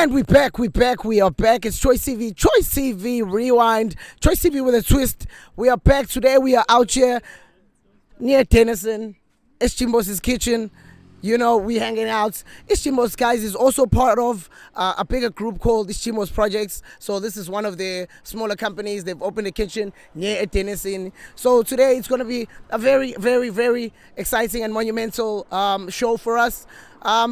And we back, we are back. It's Choice TV Rewind, Choice TV with a twist. We are back today. We are out here near Tennyson. It's Chimbos' kitchen. You know, we hanging out. Ischimos, guys, is also part of a bigger group called Ischimos Projects. So this is one of the smaller companies. They've opened a kitchen near Tennyson. So today it's going to be a very, very, very exciting and monumental show for us.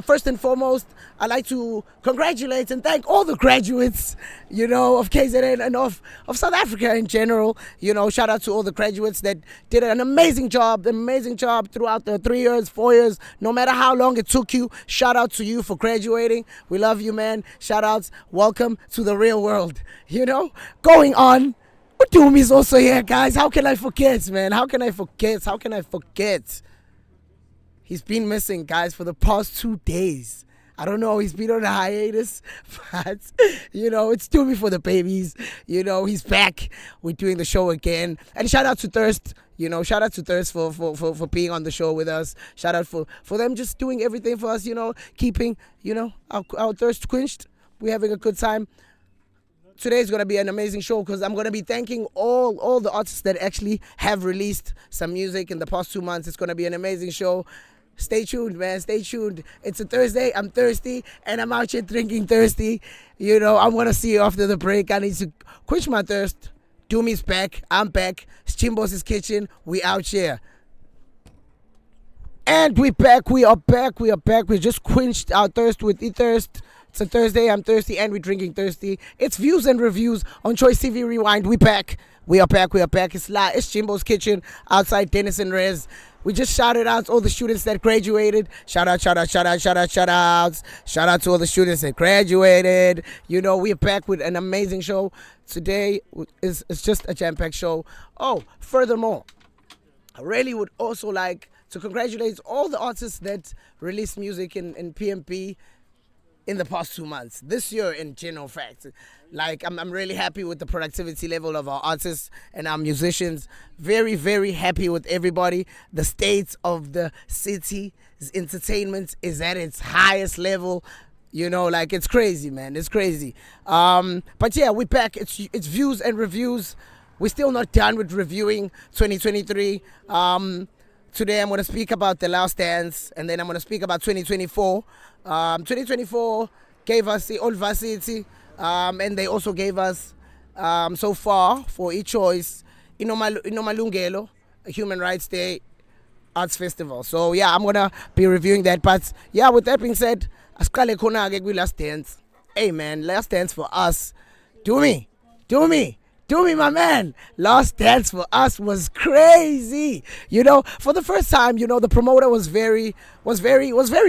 First and foremost, I'd like to congratulate and thank all the graduates, you know, of KZN and of South Africa in general. You know, shout out to all the graduates that did an amazing job throughout the 3 years, 4 years, no matter how long it took you. Shout out to you for graduating. We love you, man. Shout outs. Welcome to the real world. You know, going on. Udumi is also here, guys. How can I forget, man? How can I forget? He's been missing, guys, for the past 2 days. I don't know, he's been on a hiatus, but, you know, it's Doomy for the babies. You know, he's back. We're doing the show again. And shout out to Thirst, you know, shout out to Thirst for being on the show with us. Shout out for them just doing everything for us, you know, keeping, you know, our thirst quenched. We're having a good time. Today's going to be an amazing show because I'm going to be thanking all the artists that actually have released some music in the past 2 months. It's going to be an amazing show. Stay tuned, man. Stay tuned. It's a Thursday. I'm thirsty, and I'm out here drinking thirsty. You know, I'm going to see you after the break. I need to quench my thirst. Doomy's back. I'm back. It's Chimbos' kitchen. We out here. And we back. We are back. We just quenched our thirst with e-thirst. It's a Thursday. I'm thirsty, and we're drinking thirsty. It's views and reviews on Choice TV Rewind. We back. We are back. It's live. It's Chimbos' kitchen outside Denison Res. We just shouted out all the students that graduated. Shout out. Shout out to all the students that graduated. You know, we're back with an amazing show. Today is just a jam-packed show. Oh, furthermore, I really would also like to congratulate all the artists that released music in PMP in the past 2 months. This year, in general fact. Like, I'm really happy with the productivity level of our artists and our musicians. Very, very happy with everybody. The state of the city's entertainment is at its highest level. You know, like, it's crazy, man. It's crazy. But yeah, we're back. It's views and reviews. We're still not done with reviewing 2023. Today I'm going to speak about The Last Dance, and then I'm going to speak about 2024. 2024 gave us the Old Varsity, and they also gave us, so far, for each choice, Inomalungelo, a Human Rights Day Arts Festival. So yeah, I'm going to be reviewing that. But yeah, with that being said, asiqale khona-ke kwi-Last Dance. Hey man, Last Dance for us. Do me, my man. Last Dance for us was crazy. You know, for the first time, you know, the promoter was very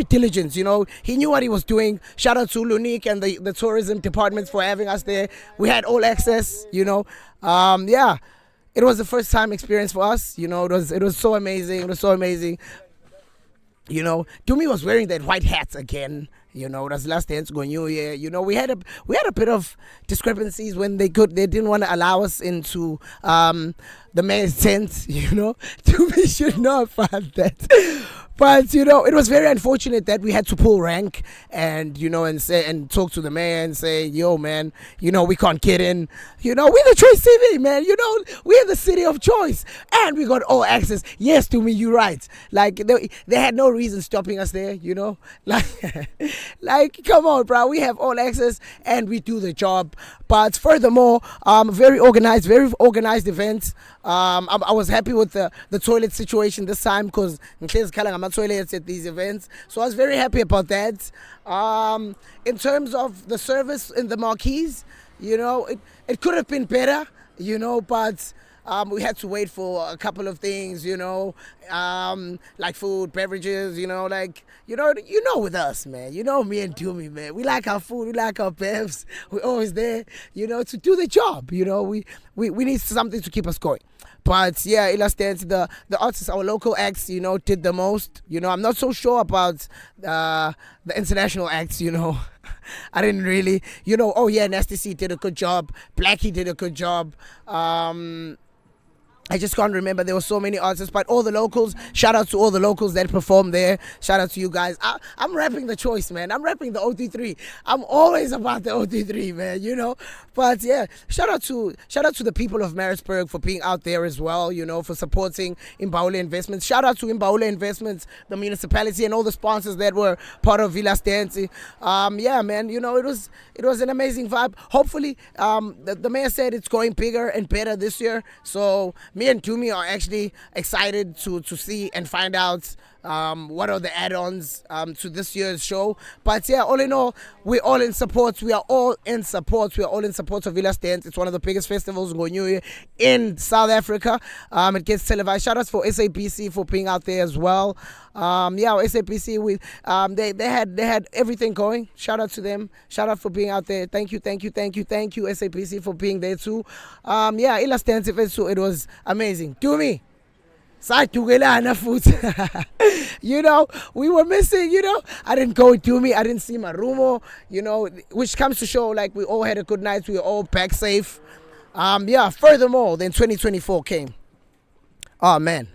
diligent. You know, he knew what he was doing. Shout out to Lunique and the tourism departments for having us there. We had all access. You know, yeah, it was the first time experience for us. You know, it was so amazing. You know, Dumi was wearing that white hat again. You know, that's Last Dance going New Year. You know, we had a bit of discrepancies when they didn't want to allow us into the mayor's tent. You know, Dumi should know about that. But you know, it was very unfortunate that we had to pull rank and, you know, and talk to the mayor and say, yo man, you know, we can't get in. You know, we're the Choice TV, man. You know, we're the city of choice, and we got all access. Yes, to me, you're right. Like they had no reason stopping us there. You know, like come on, bro. We have all access and we do the job. But furthermore, very organized event. I was happy with the toilet situation this time because I'm toilets at these events, so I was very happy about that. In terms of the service in the marquees, you know, it could have been better, you know, but we had to wait for a couple of things, you know, like food, beverages, you know, like, you know with us, man, you know, me and Doomy, man, we like our food, we like our bevs, we're always there, you know, to do the job, you know, we need something to keep us going. But yeah, Last Dance, the artists, our local acts, you know, did the most. You know, I'm not so sure about the international acts, you know. I didn't really, you know, oh yeah, Nasty C did a good job. Blackie did a good job. I just can't remember. There were so many artists, but all the locals. Shout out to all the locals that performed there. Shout out to you guys. I'm rapping the choice, man. I'm rapping the OT3. I'm always about the OT3, man. You know. But yeah, shout out to the people of Maritzburg for being out there as well. You know, for supporting Imbaule Investments. Shout out to Imbaule Investments, the municipality, and all the sponsors that were part of Villa Stancy. Yeah, man. You know, it was an amazing vibe. Hopefully, the mayor said it's going bigger and better this year. So me and Tumi are actually excited to see and find out what are the add-ons to this year's show. But yeah, all in all, we're all in support. We are all in support. We are all in support of Villa Stand. It's one of the biggest festivals in South Africa. It gets televised. Shout out for SABC for being out there as well. Yeah, SABC, they had everything going. Shout out to them. Shout out for being out there. Thank you, SABC, for being there too. Yeah, Villa Stand, it was amazing. To me. You know, we were missing, you know. I didn't go with me. I didn't see my Marumo, you know, which comes to show like we all had a good night. We were all back safe. Yeah, furthermore, then 2024 came. Oh, man.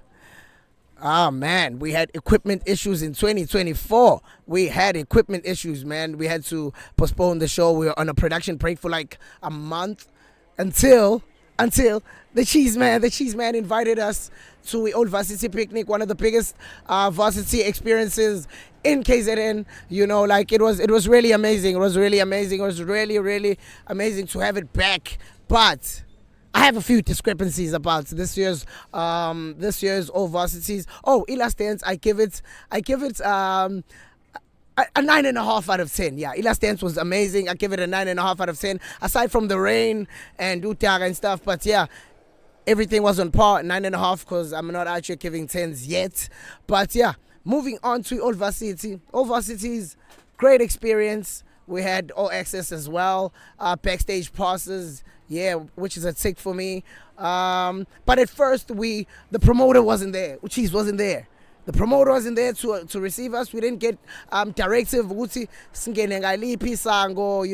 We had equipment issues in 2024. We had equipment issues, man. We had to postpone the show. We were on a production break for like a month until the cheese man invited us to the old varsity picnic, one of the biggest varsity experiences in KZN. You know, like it was really amazing. It was really amazing to have it back. But I have a few discrepancies about this year's all varsities. Oh, Ila Stance, I give it a 9.5 out of 10. Yeah, Ila Stance was amazing. I give it a 9.5 out of 10. Aside from the rain and Utaga and stuff, but yeah, everything was on par. 9.5 because I'm not actually giving 10s yet. But yeah, moving on to Old Varsity. Old Varsity's great experience. We had all access as well. Backstage passes. Yeah, which is a tick for me. But at first, the promoter wasn't there. Cheese wasn't there. The promoter wasn't there to receive us. We didn't get directive. You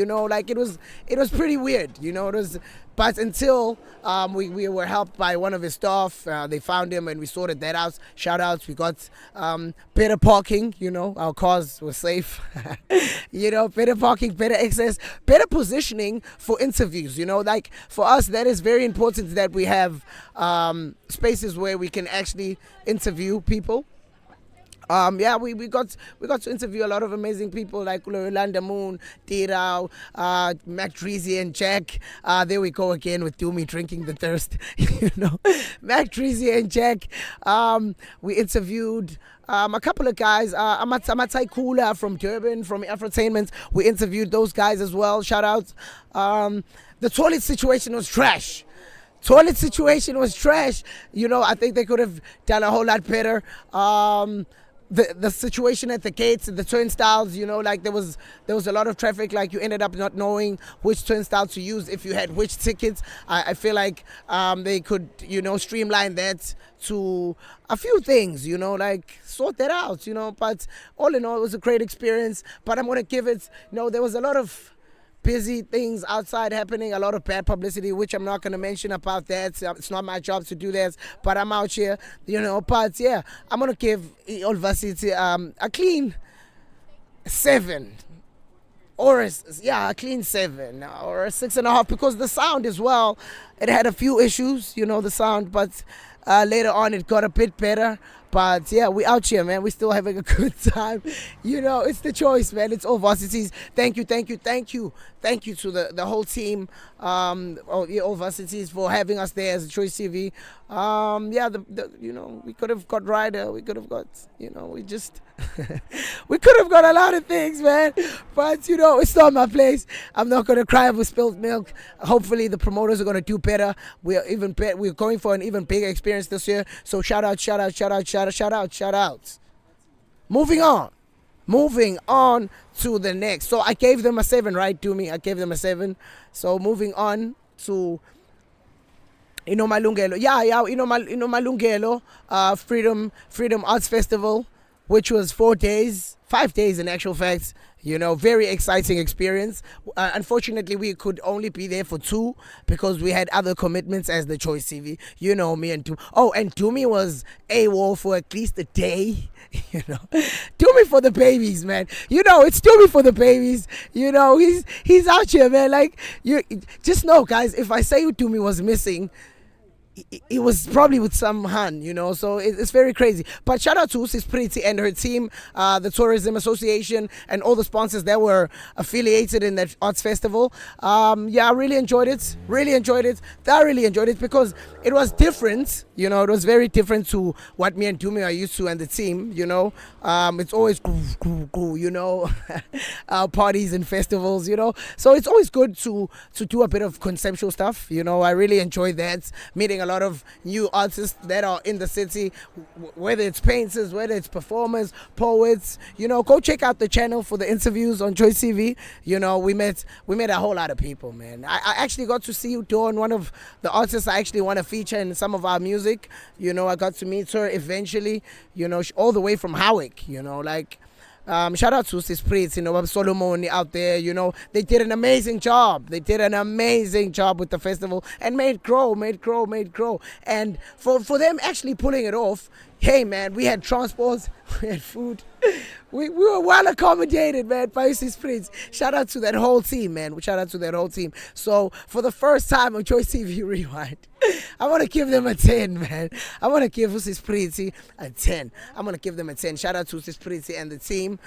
know, like it was pretty weird. You know, it was. But until we were helped by one of his staff, they found him and we sorted that out. Shout outs, we got better parking, you know, our cars were safe. You know, better parking, better access, better positioning for interviews, you know, like for us that is very important that we have spaces where we can actually interview people. Yeah, we got to interview a lot of amazing people like Yolanda Moon, Tira, Mac Dreezy and Jack. There we go again with Doomy drinking the thirst. You know, Mac Dreezy and Jack. We interviewed a couple of guys. Amatai Kula from Durban, from Afrotainment. We interviewed those guys as well. Shout out. The toilet situation was trash. You know, I think they could have done a whole lot better. The situation at the gates, the turnstiles, you know, like there was a lot of traffic, like you ended up not knowing which turnstile to use if you had which tickets. I feel like they could, you know, streamline that to a few things, you know, like sort that out, you know. But all in all, it was a great experience. But I'm going to give it, you know, there was a lot of busy things outside happening, a lot of bad publicity, which I'm not going to mention about that. It's not my job to do that, but I'm out here, you know. But yeah, I'm going to give Old Varsity a clean 7. Or a clean 7 or a 6.5, because the sound as well, it had a few issues, you know, the sound, but later on it got a bit better. But yeah, we out here, man. We still having a good time. You know, it's the choice, man. It's all varsities. Thank you to the whole team, all varsities, for having us there as Choice TV. Yeah, you know, we could have got Ryder. We could have got, you know, we could have got a lot of things, man. But you know, it's not my place. I'm not gonna cry over spilled milk. Hopefully, the promoters are gonna do better. We're going for an even bigger experience this year. So shout out. Moving on to the next. So I gave them a 7, right? I gave them a 7. So moving on to Malungelo. Malungelo, Freedom Arts Festival. which was 4 days, 5 days in actual fact. Very exciting experience. Unfortunately, we could only be there for 2 because we had other commitments as the Choice TV. Me and Tumi. Oh, and Tumi was AWOL for at least a day. Tumi for the babies, man. It's Tumi for the babies. He's out here, man. Like, you just know, guys, if I say Tumi was missing, it was probably with some Han, so it's very crazy. But shout out to Sis Pretty and her team, the Tourism Association, and all the sponsors that were affiliated in that arts festival. I really enjoyed it. Thoroughly enjoyed it because it was different. It was very different to what me and Tumi are used to and the team. It's always parties and festivals. So it's always good to do a bit of conceptual stuff. I really enjoyed that, meeting a lot of new artists that are in the city, whether it's painters, whether it's performers, poets. Go check out the channel for the interviews on Choice TV. We met a whole lot of people, man. I actually got to see you, Dawn, one of the artists I actually want to feature in some of our music. I got to meet her eventually, all the way from Howick, shout out to Sis Pritz, Solomon out there, they did an amazing job. With the festival and made grow. And for them actually pulling it off, hey, man, we had transport, we had food. We were well accommodated, man, by Sis Pritz. Shout out to that whole team, man. So for the first time on Choice TV Rewind, I want to give them a 10, man. I want to give Sis Pritz a 10. I'm going to give them a 10. Shout out to Sis Pritz and the team,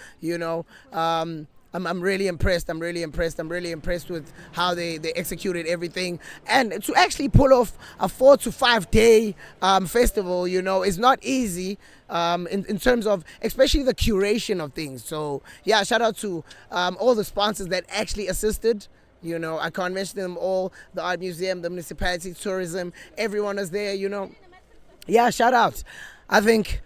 I'm really impressed. I'm really impressed with how they executed everything. And to actually pull off a 4 to 5 day festival, is not easy in terms of especially the curation of things. So, yeah, shout out to all the sponsors that actually assisted. I can't mention them all. The Art Museum, the municipality, tourism, everyone was there, Yeah, shout out. I think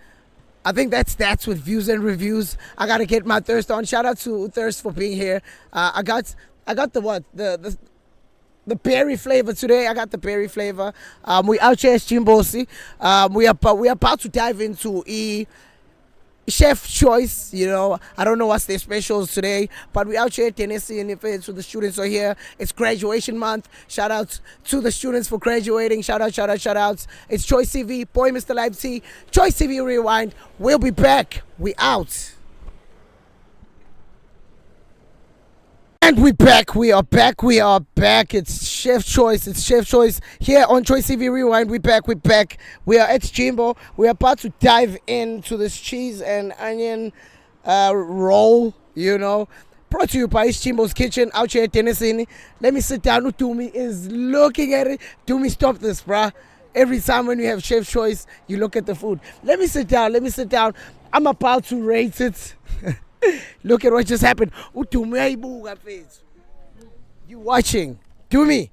that's with views and reviews. I gotta get my thirst on. Shout out to Thirst for being here. I got the berry flavor today. I got the berry flavor. We out here at Chimbosi. We are about to dive into Chef Choice. I don't know what's their specials today, but we out here at Tennessee, and if so the students are here, it's graduation month. Shout out to the students for graduating. Shout out. It's Choice TV, boy Mr. Live T, Choice TV Rewind. We'll be back. We out. And we are back. It's Chef Choice here on Choice TV Rewind. We back. We are at Jimbo. We are about to dive into this cheese and onion roll, brought to you by Jimbo's Kitchen out here at Tennessee. Let me sit down. Utumi is looking at it. Tumi, stop this, bruh. Every time when you have Chef Choice, you look at the food. Let me sit down. I'm about to rate it. Look at what just happened. You watching. Do me.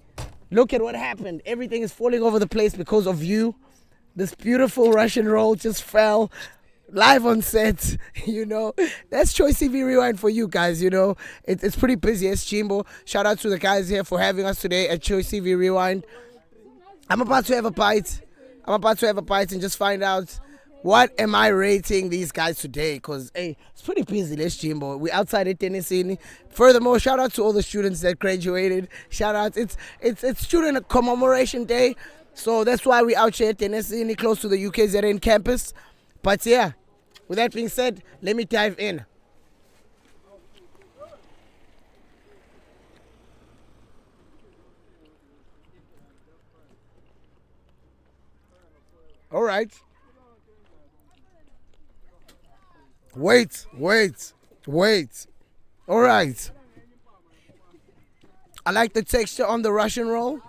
Look at what happened. Everything is falling over the place because of you. This beautiful Russian roll just fell live on set. That's Choice TV Rewind for you guys. It's pretty busy. It's Jimbo. Shout out to the guys here for having us today at Choice TV Rewind. I'm about to have a bite and just find out what am I rating these guys today? Because, hey, it's pretty busy, let's Jimbo. We're outside of Tennessee. Furthermore, shout out to all the students that graduated. Shout out. It's Student Commemoration Day. So that's why we're out here at Tennessee, close to the UKZN campus. But, yeah, with that being said, let me dive in. All right. Wait. All right. I like the texture on the Russian roll.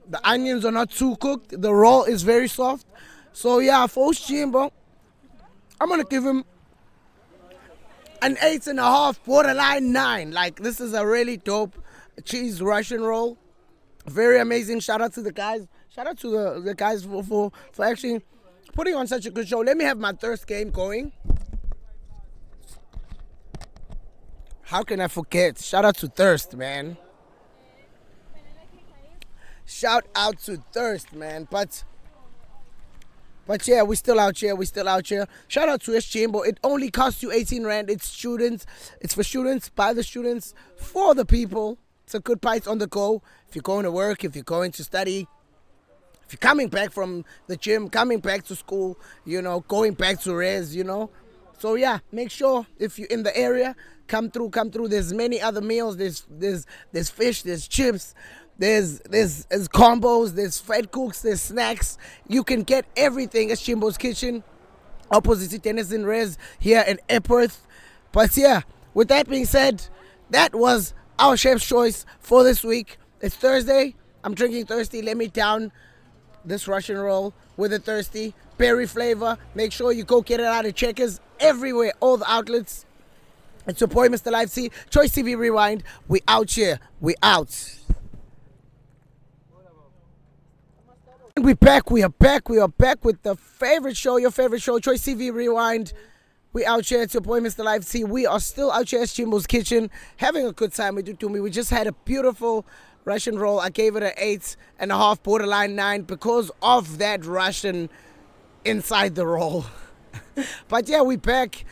The onions are not too cooked. The roll is very soft. So, yeah, for Jimbo, I'm going to give him an 8.5, borderline 9. Like, this is a really dope cheese Russian roll. Very amazing. Shout out to the guys. Shout out to the guys for actually putting on such a good show. Let me have my thirst game going. How can I forget? Shout out to Thirst, man. Shout out to Thirst, man. But But yeah, we still out here. We still out here. Shout out to Jimbo. It only costs you 18 rand. It's students. It's for students, by the students, for the people. It's a good price on the go. If you're going to work, if you're going to study, if you're coming back from the gym, coming back to school, going back to res. So yeah, make sure if you're in the area, come through. There's many other meals. There's fish, there's chips, there's combos, there's fat cooks, there's snacks. You can get everything at Chimbo's Kitchen, opposite Tennyson Res here in Epworth. But yeah, with that being said, that was our chef's choice for this week. It's Thursday. I'm drinking thirsty. Let me down this Russian roll with a thirsty berry flavor. Make sure you go get it out of Checkers everywhere, all the outlets. It's your boy, Mr. Live C, Choice TV Rewind. We out here. We out. And we back. We are back with the favorite show, your favorite show, Choice TV Rewind. We out here. It's your boy, Mr. Live C. We are still out here at Chimbo's Kitchen, having a good time. We just had a beautiful Russian roll. I gave it an 8.5, borderline 9, because of that Russian inside the roll. But yeah, we back.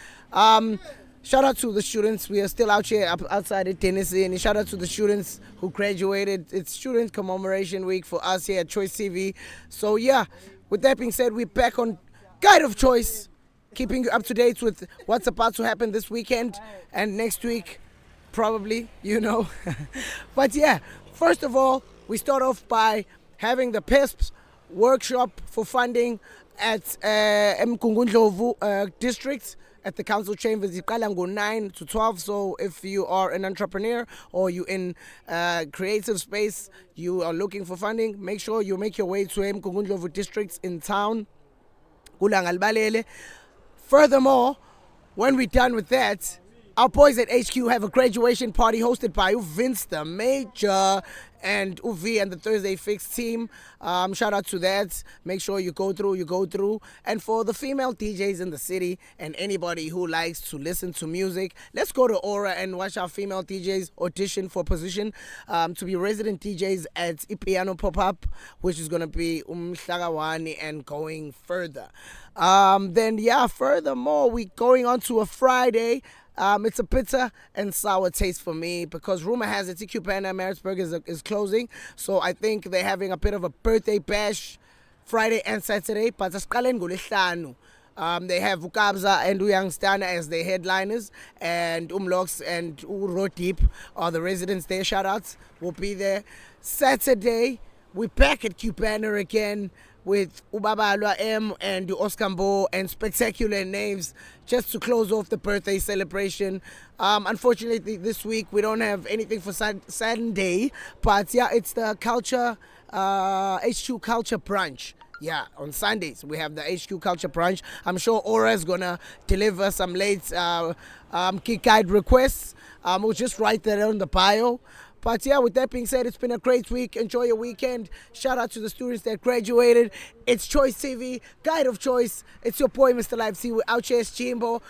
Shout out to the students. We are still out here outside at Tennessee. And shout out to the students who graduated. It's Student Commemoration Week for us here at Choice TV. So yeah, with that being said, we're back on Guide of Choice, keeping you up to date with what's about to happen this weekend and next week, probably, But yeah, first of all, we start off by having the PESPS workshop for funding at Mkungundlovu district at the council chambers. Iqala ngo-9 to 12. So if you are an entrepreneur or you in creative space, you are looking for funding, make sure you make your way to Mkungundlovu districts in town. Furthermore, when we're done with that, our boys at HQ have a graduation party hosted by Vince the Major and Uvi and the Thursday Fix team. Shout out to that. Make sure you go through. And for the female DJs in the city and anybody who likes to listen to music, let's go to Aura and watch our female DJs audition for position to be resident DJs at Ipiano Pop-Up, which is going to be Umhlagawani and going further. Furthermore, we going on to a Friday. It's a bitter and sour taste for me because rumor has it Cubana Maritzburg is closing. So I think they're having a bit of a birthday bash Friday and Saturday. But they have Ukabza and Uyangstana as their headliners, and Umlox and Urodip are the residents there. Shout outs will be there. Saturday, we're back at Cubana again with Ubabalwa M and Oscar Mbo and spectacular names just to close off the birthday celebration. Unfortunately, this week we don't have anything for Sunday, but yeah, it's the culture HQ Culture Brunch. Yeah, on Sundays we have the HQ Culture Brunch. I'm sure Aura is gonna deliver some late kick guide requests. We'll just write that on the bio. But yeah, with that being said, it's been a great week. Enjoy your weekend. Shout out to the students that graduated. It's Choice TV, Guide of Choice. It's your boy, Mr. Live C. We're out here, Chimbo.